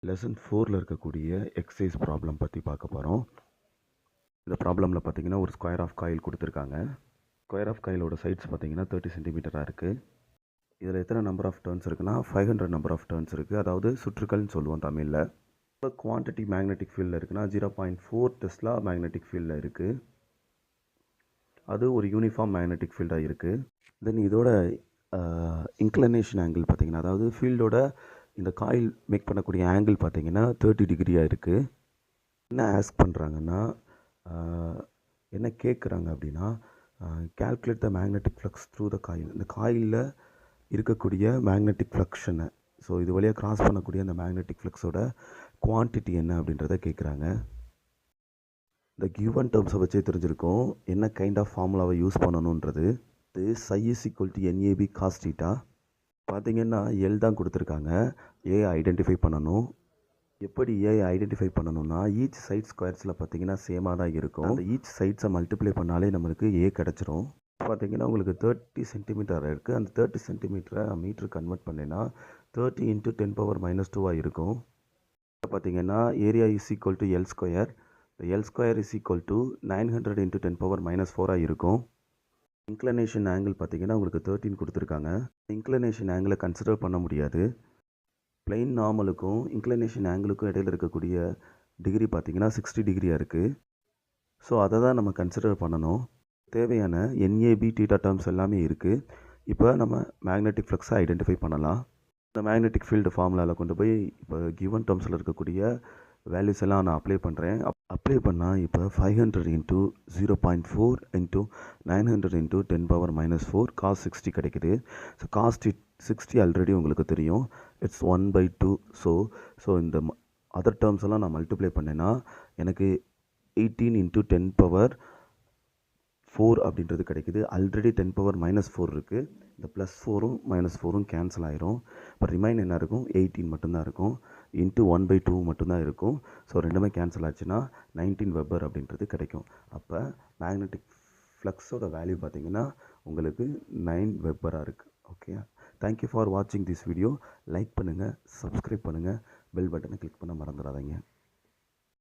Lesson 4ல் இருக்கக்கூடிய exercise problem பற்றி பார்க்க போகிறோம். இந்த ப்ராப்ளமில் பார்த்தீங்கன்னா ஒரு ஸ்கொயர் ஆஃப் காயில் கொடுத்துருக்காங்க. ஸ்கொயர் ஆஃப் காயிலோட சைட்ஸ் பார்த்தீங்கன்னா 30 சென்டிமீட்டராக இருக்குது. இதில் எத்தனை நம்பர் ஆஃப் டர்ன்ஸ் இருக்குன்னா 500 நம்பர் ஆஃப் டர்ன்ஸ் இருக்குது. அதாவது சுற்றுக்கள்னு சொல்லுவோம் தமிழில். இப்போ குவான்டிட்டி மேக்னெட்டிக் ஃபீல்டில் இருக்குன்னா 0.4 டெஸ்லா மேக்னெட்டிக் ஃபீல்டில் இருக்குது. அது ஒரு யூனிஃபார்ம் மேக்னெட்டிக் ஃபீல்டாக இருக்குது. தென் இதோட இன்க்ளனேஷன் ஆங்கிள் பார்த்தீங்கன்னா, அதாவது ஃபீல்டோட இந்த காயில் மேக் பண்ணக்கூடிய ஆங்கிள் பார்த்தீங்கன்னா 30 டிகிரியாக இருக்குது. என்ன ஆஸ்க் பண்ணுறாங்கன்னா, என்ன கேட்குறாங்க அப்படின்னா, calculate the magnetic flux through the coil. இந்த காயிலில் இருக்கக்கூடிய மேக்னெட்டிக் ஃப்ளக்ஷனை, ஸோ இது வழியாக கிராஸ் பண்ணக்கூடிய அந்த மேக்னெட்டிக் ஃப்ளக்ஸோட குவான்டிட்டி என்ன அப்படின்றத கேட்குறாங்க. இந்த கிவன் டேர்ம்ஸை வச்சே தெரிஞ்சிருக்கோம் என்ன கைண்ட் ஆஃப் ஃபார்முலாவை யூஸ் பண்ணணுன்றது. இது psi is equal to NAB cos theta. பார்த்தீங்கன்னா எல் தான் கொடுத்துருக்காங்க. ஏ ஐடென்டிஃபை பண்ணணும். எப்படி ஏ ஐடென்டிஃபை பண்ணணும்னா, ஈச் சைட் ஸ்கொயர்ஸில் பார்த்தீங்கன்னா சேமாக தான் இருக்கும். அந்த ஈச் சைட்ஸை மல்டிப்ளை பண்ணாலே நம்மளுக்கு ஏ கிடச்சிரும். பார்த்தீங்கன்னா உங்களுக்கு 30 சென்டிமீட்டர் இருக்குது. அந்த 30 சென்டிமீட்டரை மீட்டர் கன்வெர்ட் பண்ணினா 30 × 10⁻² இருக்கும். பார்த்தீங்கன்னா area is equal to L square. L square is equal to 900 × 10⁻⁴ இருக்கும். இன்க்ளனேஷன் ஆங்கிள் பார்த்தீங்கன்னா உங்களுக்கு 13 கொடுத்துருக்காங்க. இன்க்ளனேஷன் ஆங்கிளை கன்சிடர் பண்ண முடியாது. பிளெயின் நார்மலுக்கும் இன்க்ளனேஷன் ஆங்கிளுக்கும் இடையில் இருக்கக்கூடிய டிகிரி பார்த்தீங்கன்னா 60 டிகிரியாக இருக்குது. ஸோ அதை தான் நம்ம கன்சிடர் பண்ணணும். தேவையான NAB தீட்டா டேர்ம்ஸ் எல்லாமே இருக்குது. இப்போ நம்ம மேக்னெட்டிக் ஃப்ளக்ஸை ஐடென்டிஃபை பண்ணலாம். இந்த மேக்னெட்டிக் ஃபீல்டு ஃபார்முலாவில் கொண்டு போய் இப்போ கிவன் டேர்ம்ஸில் இருக்கக்கூடிய வேல்யூஸ் எல்லாம் நான் அப்ளை பண்ணுறேன். அப்ளை பண்ணால் இப்போ 500 × 0.4 × 900 × 10⁻⁴ cos 60 கிடைக்குது. ஸோ cos 60 ஆல்ரெடி உங்களுக்கு தெரியும், இட்ஸ் 1/2. ஸோ இந்த அதர் டேர்ம்ஸ் எல்லாம் நான் மல்டிப்ளை பண்ணேன்னா எனக்கு 18 × 10⁻⁴ அப்படின்றது கிடைக்குது. ஆல்ரெடி 10⁻⁻4 இருக்குது. இந்த +4ம் -4ம் கேன்சல் ஆயிரும். இப்போ ரிமைன் என்ன இருக்கும், 18 மட்டும்தான் இருக்கும். இன்ட்டு 1/2 மட்டும்தான் இருக்கும். ஸோ ரெண்டுமே கேன்சல் ஆச்சுன்னா 19 வெபர் அப்படின்றது கிடைக்கும். அப்போ மேக்னெட்டிக் ஃப்ளக்ஸோட வேல்யூ பார்த்தீங்கன்னா உங்களுக்கு 9 வெபராக இருக்குது. ஓகே, தேங்க்யூ ஃபார் வாட்சிங் திஸ் வீடியோ. லைக் பண்ணுங்கள், சப்ஸ்கிரைப் பண்ணுங்கள், பெல் பட்டனை கிளிக் பண்ண மறந்துடாதீங்க.